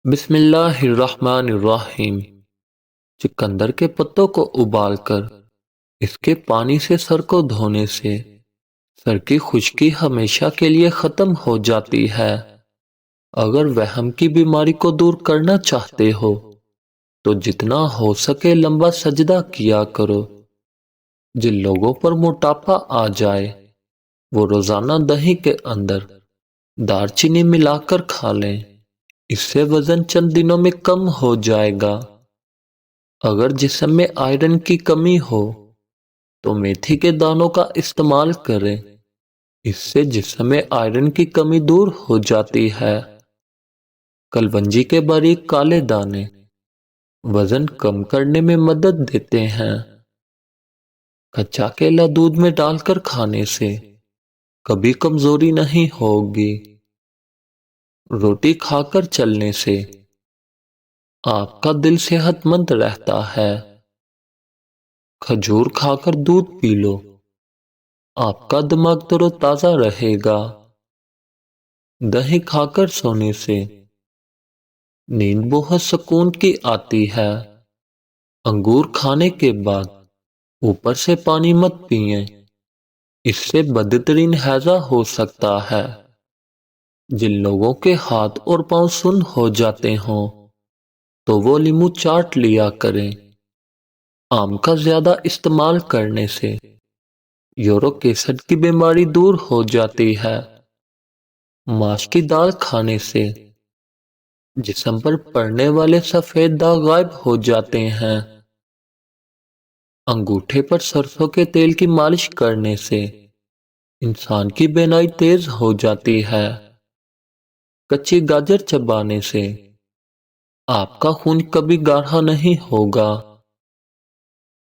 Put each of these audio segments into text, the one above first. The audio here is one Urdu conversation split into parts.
بسم اللہ الرحمن الرحیم۔ چقندر کے پتوں کو ابال کر اس کے پانی سے سر کو دھونے سے سر کی خشکی ہمیشہ کے لیے ختم ہو جاتی ہے۔ اگر وہم کی بیماری کو دور کرنا چاہتے ہو تو جتنا ہو سکے لمبا سجدہ کیا کرو۔ جن لوگوں پر موٹاپا آ جائے وہ روزانہ دہی کے اندر دار چینی ملا کر کھا لیں، اس سے وزن چند دنوں میں کم ہو جائے گا۔ اگر جسم میں آئرن کی کمی ہو تو میتھی کے دانوں کا استعمال کریں، اس سے جسم میں آئرن کی کمی دور ہو جاتی ہے۔ کلونجی کے باریک کالے دانے وزن کم کرنے میں مدد دیتے ہیں۔ کچا کیلا دودھ میں ڈال کر کھانے سے کبھی کمزوری نہیں ہوگی۔ روٹی کھا کر چلنے سے آپ کا دل صحت مند رہتا ہے۔ کھجور کھا کر دودھ پی لو، آپ کا دماغ تر و تازہ رہے گا۔ دہی کھا کر سونے سے نیند بہت سکون کی آتی ہے۔ انگور کھانے کے بعد اوپر سے پانی مت پئیں، اس سے بدترین ہیضہ ہو سکتا ہے۔ جن لوگوں کے ہاتھ اور پاؤں سن ہو جاتے ہوں تو وہ لیموں چاٹ لیا کریں۔ آم کا زیادہ استعمال کرنے سے یورک ایسڈ کی بیماری دور ہو جاتی ہے۔ ماش کی دال کھانے سے جسم پر پڑنے والے سفید داغ غائب ہو جاتے ہیں۔ انگوٹھے پر سرسوں کے تیل کی مالش کرنے سے انسان کی بینائی تیز ہو جاتی ہے۔ کچی گاجر چبانے سے آپ کا خون کبھی گاڑھا نہیں ہوگا۔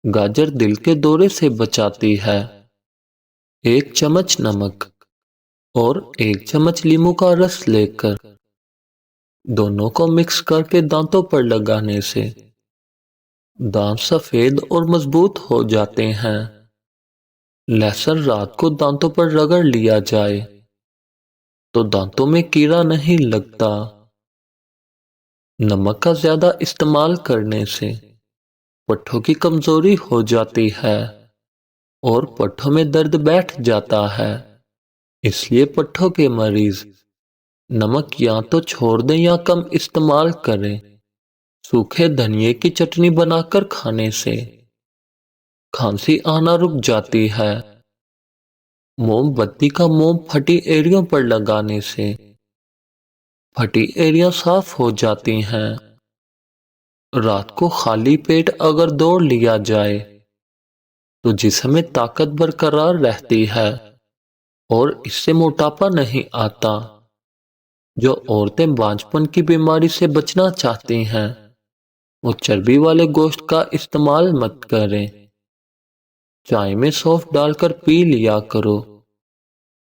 گاجر دل کے دورے سے بچاتی ہے۔ ایک چمچ نمک اور ایک چمچ لیموں کا رس لے کر دونوں کو مکس کر کے دانتوں پر لگانے سے دانت سفید اور مضبوط ہو جاتے ہیں۔ لہسن رات کو دانتوں پر رگڑ لیا جائے تو دانتوں میں کیڑا نہیں لگتا۔ نمک کا زیادہ استعمال کرنے سے پٹھوں کی کمزوری ہو جاتی ہے اور پٹھوں میں درد بیٹھ جاتا ہے۔ اس لیے پٹھوں کے مریض نمک یا تو چھوڑ دیں یا کم استعمال کریں۔ سوکھے دھنیے کی چٹنی بنا کر کھانے سے کھانسی آنا رک جاتی ہے۔ موم بتی کا موم پھٹی ایڑیوں پر لگانے سے پھٹی ایڑیاں صاف ہو جاتی ہیں۔ رات کو خالی پیٹ اگر دوڑ لیا جائے تو جسم میں طاقت برقرار رہتی ہے اور اس سے موٹاپا نہیں آتا۔ جو عورتیں بانجھپن کی بیماری سے بچنا چاہتی ہیں وہ چربی والے گوشت کا استعمال مت کریں۔ چائے میں سونف ڈال کر پی لیا کرو،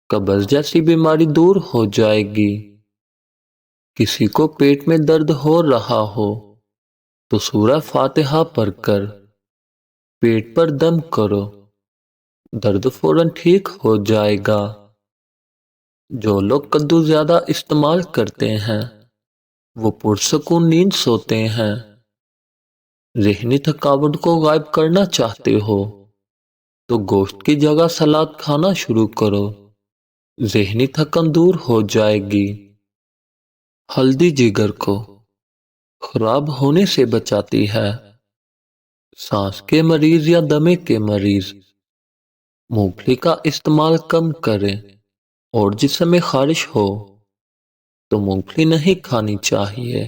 قبض جیسی بیماری دور ہو جائے گی۔ کسی کو پیٹ میں درد ہو رہا ہو تو سورہ فاتحہ پڑھ کر پیٹ پر دم کرو، درد فوراً ٹھیک ہو جائے گا۔ جو لوگ کدو زیادہ استعمال کرتے ہیں وہ پرسکون نیند سوتے ہیں۔ ذہنی تھکاوٹ کو غائب کرنا چاہتے ہو تو گوشت کی جگہ سلاد کھانا شروع کرو، ذہنی تھکن دور ہو جائے گی۔ ہلدی جگر کو خراب ہونے سے بچاتی ہے۔ سانس کے مریض یا دمے کے مریض مونگ پھلی کا استعمال کم کریں، اور جسم میں خارش ہو تو مونگ پھلی نہیں کھانی چاہیے۔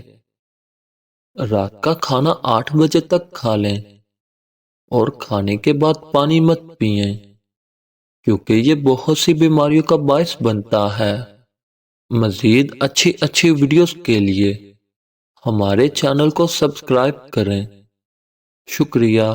رات کا کھانا 8 بجے تک کھا لیں اور کھانے کے بعد پانی مت پئیں، کیونکہ یہ بہت سی بیماریوں کا باعث بنتا ہے۔ مزید اچھی ویڈیوز کے لیے ہمارے چینل کو سبسکرائب کریں۔ شکریہ۔